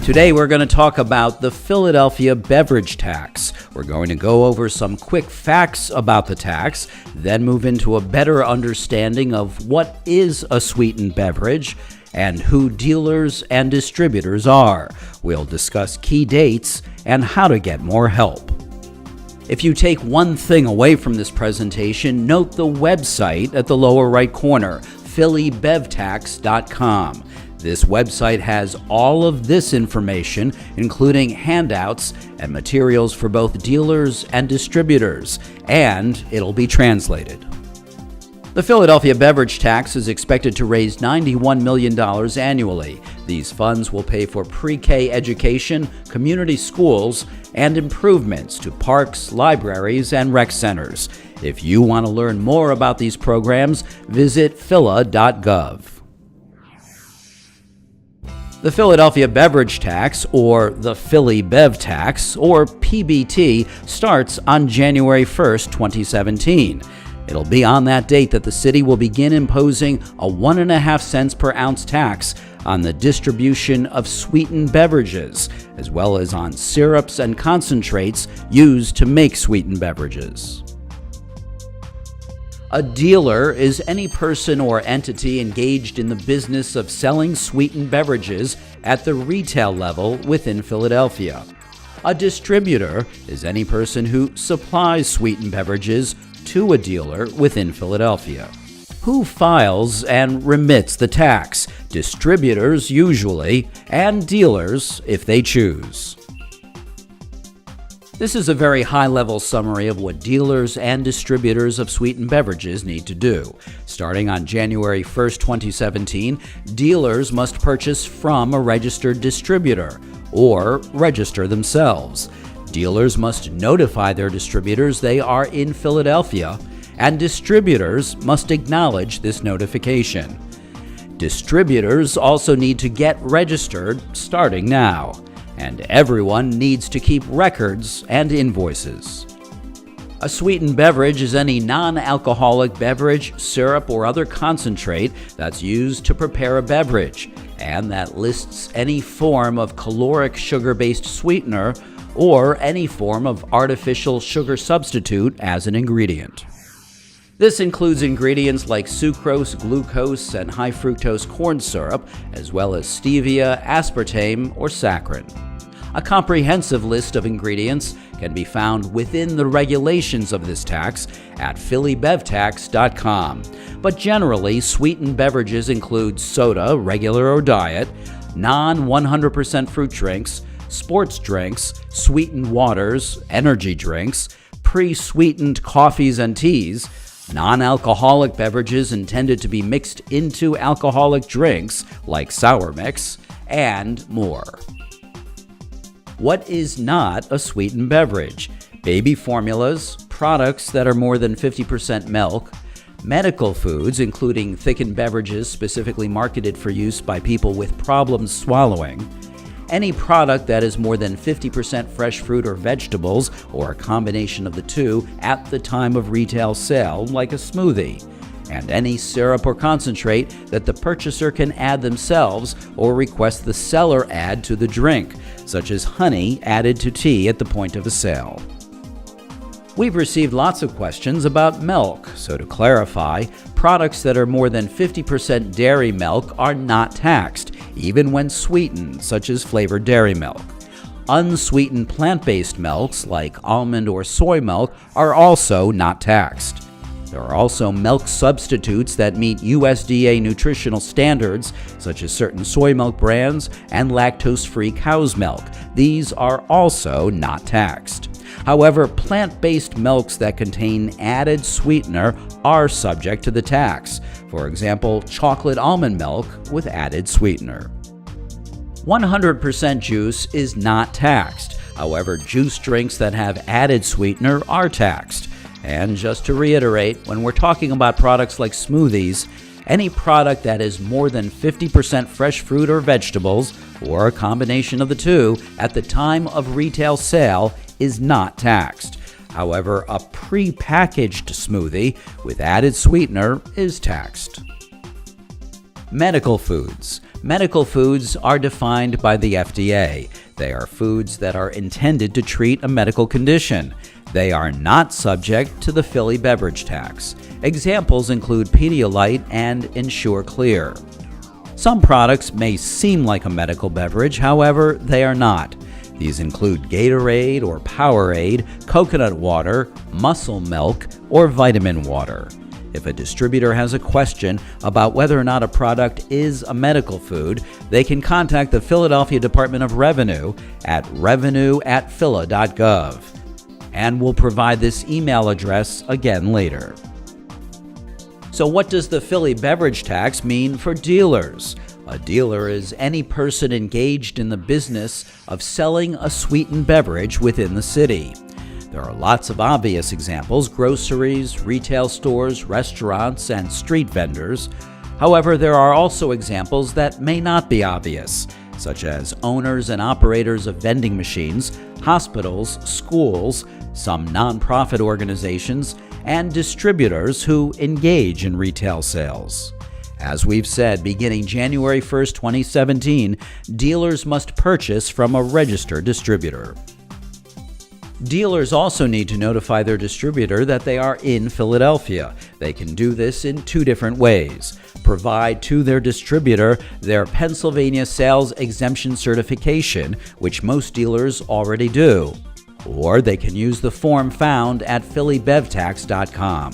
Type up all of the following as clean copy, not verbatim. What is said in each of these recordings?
Today we're going to talk about the Philadelphia Beverage Tax. We're going to go over some quick facts about the tax, then move into a better understanding of what is a sweetened beverage and who dealers and distributors are. We'll discuss key dates and how to get more help. If you take one thing away from this presentation, note the website at the lower right corner, phillybevtax.com. This website has all of this information, including handouts and materials for both dealers and distributors, and it'll be translated. The Philadelphia Beverage Tax is expected to raise $91 million annually. These funds will pay for pre-K education, community schools, and improvements to parks, libraries, and rec centers. If you want to learn more about these programs, visit phila.gov. The Philadelphia Beverage Tax, or the Philly Bev Tax, or PBT, starts on January 1st, 2017. It'll be on that date that the city will begin imposing a 1.5 cents per ounce tax on the distribution of sweetened beverages, as well as on syrups and concentrates used to make sweetened beverages. A dealer is any person or entity engaged in the business of selling sweetened beverages at the retail level within Philadelphia. A distributor is any person who supplies sweetened beverages to a dealer within Philadelphia. Who files and remits the tax? Distributors usually, and dealers if they choose. This is a very high-level summary of what dealers and distributors of sweetened beverages need to do. Starting on January 1st, 2017, dealers must purchase from a registered distributor or register themselves. Dealers must notify their distributors they are in Philadelphia, and distributors must acknowledge this notification. Distributors also need to get registered starting now. And everyone needs to keep records and invoices. A sweetened beverage is any non-alcoholic beverage, syrup, or other concentrate that's used to prepare a beverage, and that lists any form of caloric sugar-based sweetener or any form of artificial sugar substitute as an ingredient. This includes ingredients like sucrose, glucose, and high fructose corn syrup, as well as stevia, aspartame, or saccharin. A comprehensive list of ingredients can be found within the regulations of this tax at phillybevtax.com. But generally, sweetened beverages include soda, regular or diet, non-100% fruit drinks, sports drinks, sweetened waters, energy drinks, pre-sweetened coffees and teas, non-alcoholic beverages intended to be mixed into alcoholic drinks like sour mix, and more. What is not a sweetened beverage? Baby formulas, products that are more than 50% milk, medical foods, including thickened beverages specifically marketed for use by people with problems swallowing, any product that is more than 50% fresh fruit or vegetables, or a combination of the two at the time of retail sale, like a smoothie, and any syrup or concentrate that the purchaser can add themselves or request the seller add to the drink, such as honey added to tea at the point of a sale. We've received lots of questions about milk, so to clarify, products that are more than 50% dairy milk are not taxed, even when sweetened, such as flavored dairy milk. Unsweetened plant-based milks, like almond or soy milk, are also not taxed. There are also milk substitutes that meet USDA nutritional standards, such as certain soy milk brands and lactose-free cow's milk. These are also not taxed. However, plant-based milks that contain added sweetener are subject to the tax. For example, chocolate almond milk with added sweetener. 100% juice is not taxed. However, juice drinks that have added sweetener are taxed. And just to reiterate, when we're talking about products like smoothies, any product that is more than 50% fresh fruit or vegetables, or a combination of the two, at the time of retail sale is not taxed. However, a pre-packaged smoothie with added sweetener is taxed. Medical foods. Medical foods are defined by the FDA. They are foods that are intended to treat a medical condition. They are not subject to the Philly Beverage Tax. Examples include Pedialyte and Ensure Clear. Some products may seem like a medical beverage, however, they are not. These include Gatorade or Powerade, coconut water, muscle milk, or vitamin water. If a distributor has a question about whether or not a product is a medical food, they can contact the Philadelphia Department of Revenue at revenue@phila.gov. And we'll provide this email address again later. So what does the Philly Beverage Tax mean for dealers? A dealer is any person engaged in the business of selling a sweetened beverage within the city. There are lots of obvious examples: groceries, retail stores, restaurants, and street vendors. However, there are also examples that may not be obvious, such as owners and operators of vending machines, hospitals, schools, some nonprofit organizations, and distributors who engage in retail sales. As we've said, beginning January 1st, 2017, dealers must purchase from a registered distributor. Dealers also need to notify their distributor that they are in Philadelphia. They can do this in two different ways. Provide to their distributor their Pennsylvania Sales Exemption Certification, which most dealers already do. Or they can use the form found at phillybevtax.com.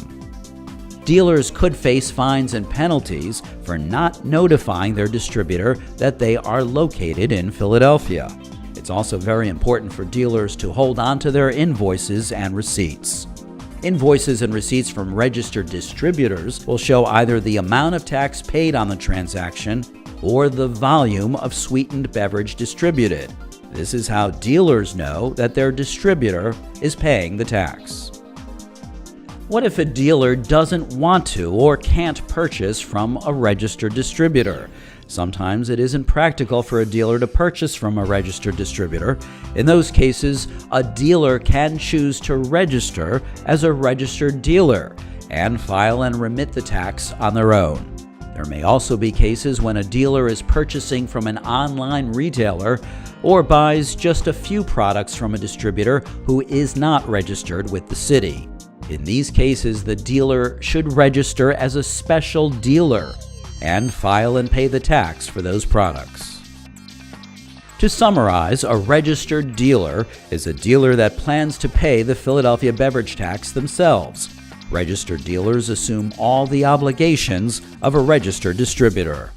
Dealers could face fines and penalties for not notifying their distributor that they are located in Philadelphia. It's also very important for dealers to hold on to their invoices and receipts. Invoices and receipts from registered distributors will show either the amount of tax paid on the transaction or the volume of sweetened beverage distributed. This is how dealers know that their distributor is paying the tax. What if a dealer doesn't want to or can't purchase from a registered distributor? Sometimes it isn't practical for a dealer to purchase from a registered distributor. In those cases, a dealer can choose to register as a registered dealer and file and remit the tax on their own. There may also be cases when a dealer is purchasing from an online retailer or buys just a few products from a distributor who is not registered with the city. In these cases, the dealer should register as a special dealer and file and pay the tax for those products. To summarize, a registered dealer is a dealer that plans to pay the Philadelphia Beverage Tax themselves. Registered dealers assume all the obligations of a registered distributor.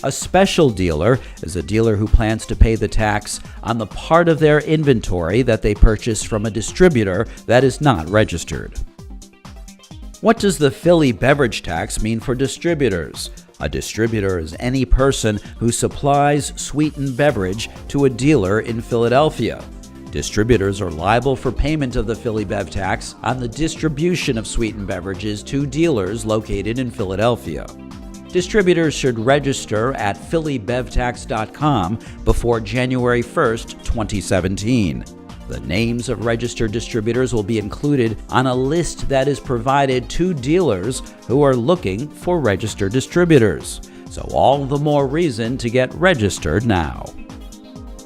A special dealer is a dealer who plans to pay the tax on the part of their inventory that they purchase from a distributor that is not registered. What does the Philly Beverage Tax mean for distributors? A distributor is any person who supplies sweetened beverage to a dealer in Philadelphia. Distributors are liable for payment of the Philly Bev Tax on the distribution of sweetened beverages to dealers located in Philadelphia. Distributors should register at phillybevtax.com before January 1st, 2017. The names of registered distributors will be included on a list that is provided to dealers who are looking for registered distributors. So all the more reason to get registered now.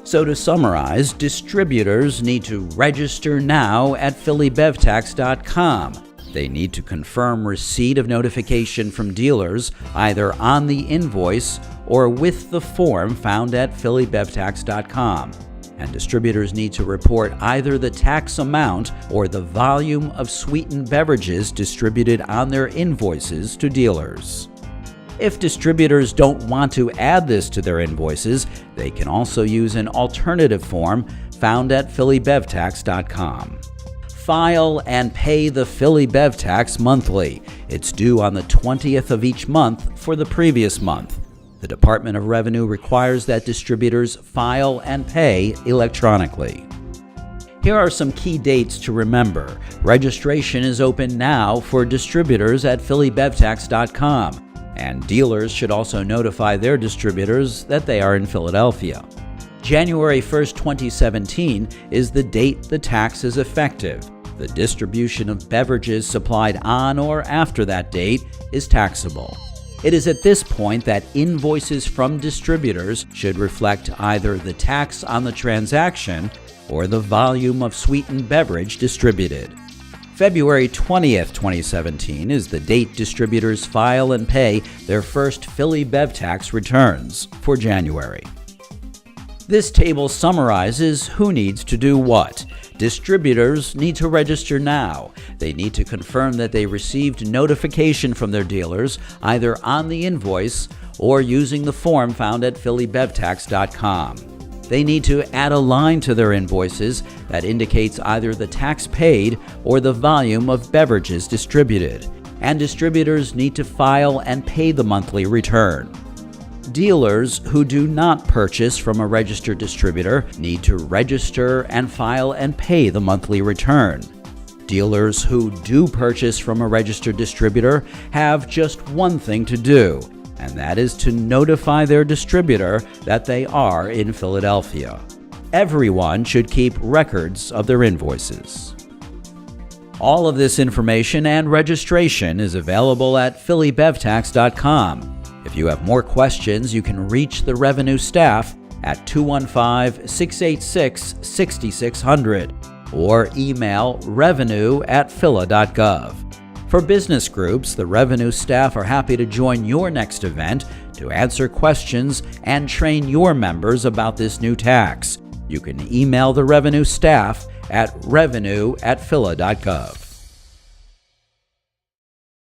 So to summarize, distributors need to register now at phillybevtax.com. They need to confirm receipt of notification from dealers either on the invoice or with the form found at phillybevtax.com. And distributors need to report either the tax amount or the volume of sweetened beverages distributed on their invoices to dealers. If distributors don't want to add this to their invoices, they can also use an alternative form found at phillybevtax.com. File and pay the Philly Bev Tax monthly. It's due on the 20th of each month for the previous month. The Department of Revenue requires that distributors file and pay electronically. Here are some key dates to remember. Registration is open now for distributors at phillybevtax.com, and dealers should also notify their distributors that they are in Philadelphia. January 1st, 2017 is the date the tax is effective. The distribution of beverages supplied on or after that date is taxable. It is at this point that invoices from distributors should reflect either the tax on the transaction or the volume of sweetened beverage distributed. February 20th, 2017 is the date distributors file and pay their first Philly Bev Tax returns for January. This table summarizes who needs to do what. Distributors need to register now. They need to confirm that they received notification from their dealers either on the invoice or using the form found at phillybevtax.com. They need to add a line to their invoices that indicates either the tax paid or the volume of beverages distributed. And distributors need to file and pay the monthly return. Dealers who do not purchase from a registered distributor need to register and file and pay the monthly return. Dealers who do purchase from a registered distributor have just one thing to do, and that is to notify their distributor that they are in Philadelphia. Everyone should keep records of their invoices. All of this information and registration is available at phillybevtax.com. If you have more questions, you can reach the revenue staff at 215-686-6600 or email revenue@phila.gov. For business groups, the revenue staff are happy to join your next event to answer questions and train your members about this new tax. You can email the revenue staff at revenue@phila.gov.